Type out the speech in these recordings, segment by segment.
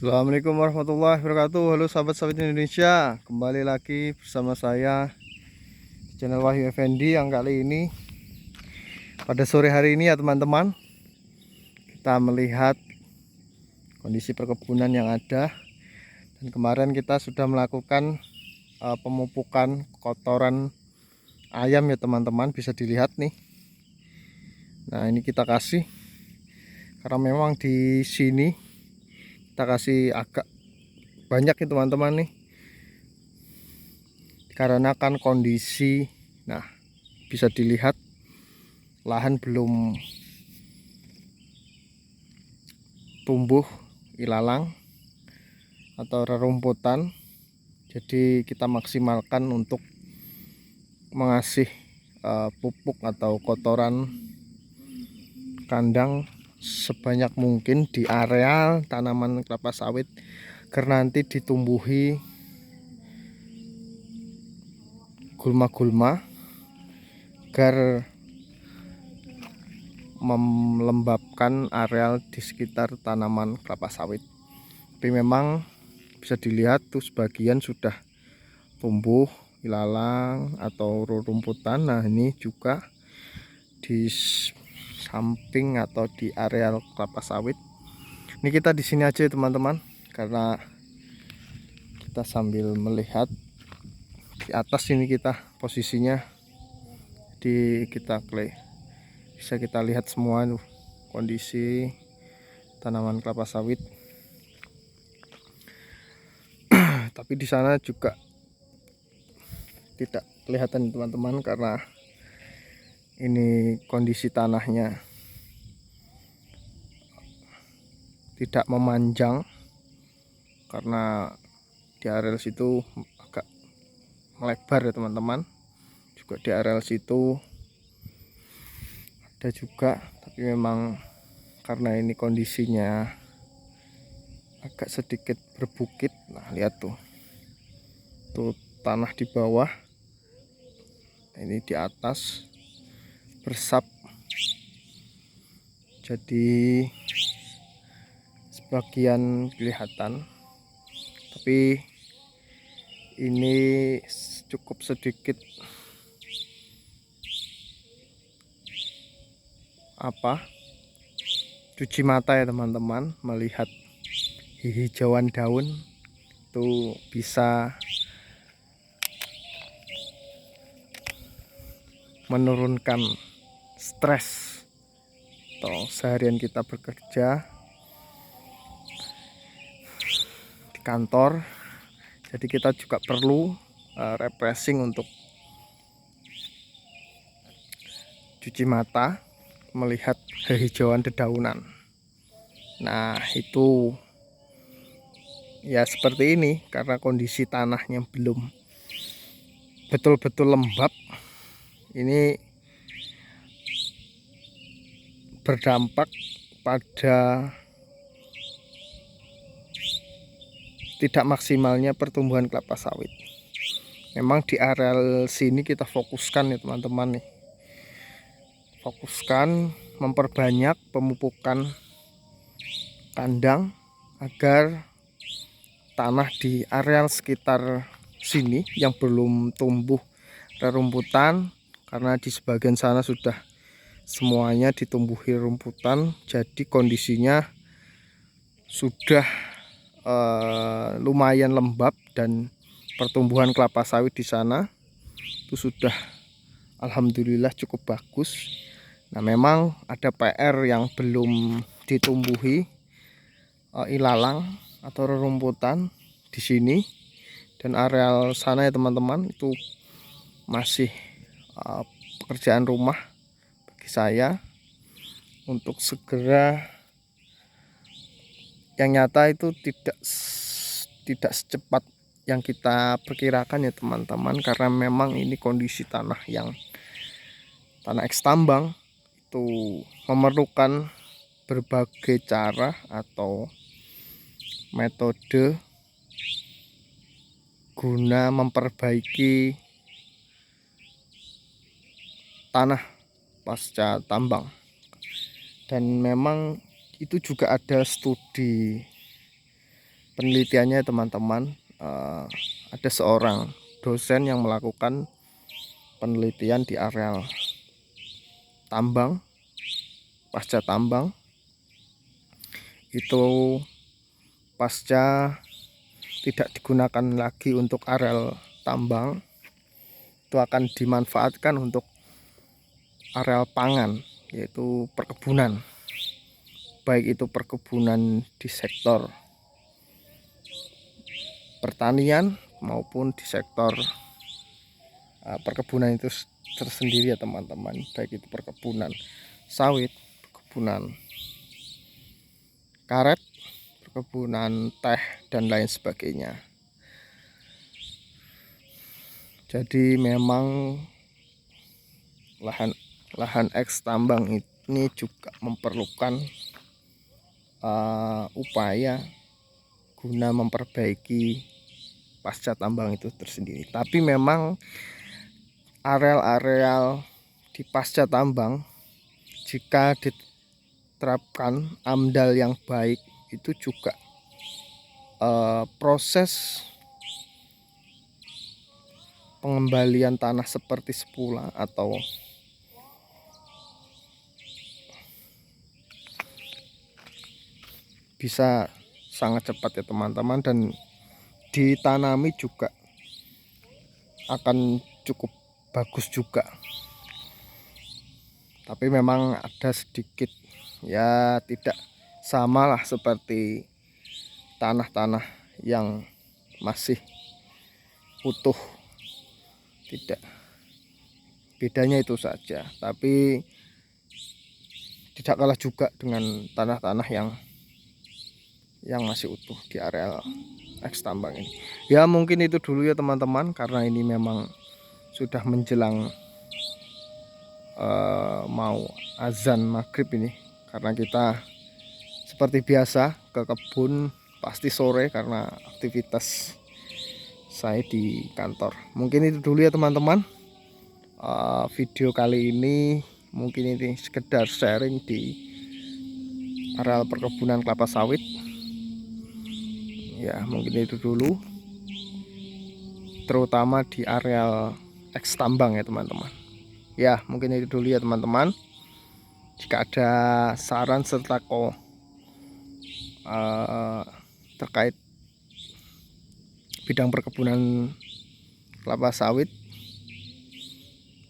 Assalamualaikum warahmatullahi wabarakatuh. Halo sahabat-sahabat Indonesia, kembali lagi bersama saya di channel Wahyu Effendi. Yang kali ini pada sore hari ini ya teman-teman, kita melihat kondisi perkebunan yang ada. Dan kemarin kita sudah melakukan pemupukan kotoran ayam ya teman-teman, bisa dilihat nih. Nah ini kita kasih, karena memang di sini kita kasih agak banyak ya teman-teman nih, karena kan kondisi, nah bisa dilihat lahan belum tumbuh ilalang atau rerumputan, jadi kita maksimalkan untuk mengasih pupuk atau kotoran kandang sebanyak mungkin di areal tanaman kelapa sawit, karena nanti ditumbuhi gulma-gulma agar melembabkan areal di sekitar tanaman kelapa sawit. Tapi memang bisa dilihat tuh sebagian sudah tumbuh ilalang atau rerumputan. Nah ini juga di samping atau di areal kelapa sawit. Ini kita di sini aja teman-teman, karena kita sambil melihat di atas ini kita posisinya, di kita bisa kita lihat semua kondisi tanaman kelapa sawit. Tapi di sana juga tidak kelihatan teman-teman, karena ini kondisi tanahnya tidak memanjang, karena di areal situ agak melebar ya teman-teman. Juga di areal situ ada juga, tapi memang karena ini kondisinya agak sedikit berbukit. Nah lihat tuh tanah di bawah, ini di atas bersap, jadi sebagian kelihatan, tapi ini cukup sedikit cuci mata ya teman-teman, melihat hijauan daun itu bisa menurunkan stres atau seharian kita bekerja di kantor. Jadi kita juga perlu refreshing untuk cuci mata, melihat kehijauan dedaunan. Nah itu ya seperti ini, karena kondisi tanahnya belum betul-betul lembab. Ini berdampak pada tidak maksimalnya pertumbuhan kelapa sawit. Memang di areal sini kita fokuskan ya teman-teman nih, fokuskan memperbanyak pemupukan kandang agar tanah di areal sekitar sini yang belum tumbuh rerumputan, karena di sebagian sana sudah semuanya ditumbuhi rumputan, jadi kondisinya sudah lumayan lembab, dan pertumbuhan kelapa sawit di sana itu sudah alhamdulillah cukup bagus. Nah memang ada PR yang belum ditumbuhi ilalang atau rerumputan di sini dan areal sana ya teman-teman. Itu masih pekerjaan rumah bagi saya untuk segera, yang nyata itu tidak secepat yang kita perkirakan ya teman-teman, karena memang ini kondisi tanah yang tanah eks tambang itu memerlukan berbagai cara atau metode guna memperbaiki tanah pasca tambang. Dan memang itu juga ada studi penelitiannya teman-teman, ada seorang dosen yang melakukan penelitian di areal tambang, pasca tambang. Itu pasca tidak digunakan lagi untuk areal tambang, itu akan dimanfaatkan untuk areal pangan, yaitu perkebunan, baik itu perkebunan di sektor pertanian maupun di sektor perkebunan itu tersendiri ya teman-teman, baik itu perkebunan sawit, perkebunan karet, perkebunan teh, dan lain sebagainya. Jadi memang lahan eks tambang ini juga memerlukan upaya guna memperbaiki pasca tambang itu tersendiri. Tapi memang areal-areal di pasca tambang, jika diterapkan AMDAL yang baik, itu juga proses pengembalian tanah seperti semula atau bisa sangat cepat ya teman-teman, dan ditanami juga akan cukup bagus juga. Tapi memang ada sedikit ya, tidak sama lah seperti tanah-tanah yang masih utuh, tidak, bedanya itu saja. Tapi tidak kalah juga dengan tanah-tanah yang masih utuh di areal eks tambang ini. Ya mungkin itu dulu ya teman-teman, karena ini memang sudah menjelang mau azan maghrib ini, karena kita seperti biasa ke kebun pasti sore karena aktivitas saya di kantor. Mungkin itu dulu ya teman-teman, video kali ini. Mungkin ini sekedar sharing di areal perkebunan kelapa sawit ya, mungkin itu dulu, terutama di areal eks tambang ya teman-teman. Ya mungkin itu dulu ya teman-teman. Jika ada saran serta terkait bidang perkebunan kelapa sawit,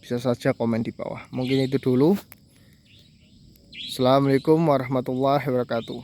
bisa saja komen di bawah. Mungkin itu dulu. Assalamualaikum warahmatullahi wabarakatuh.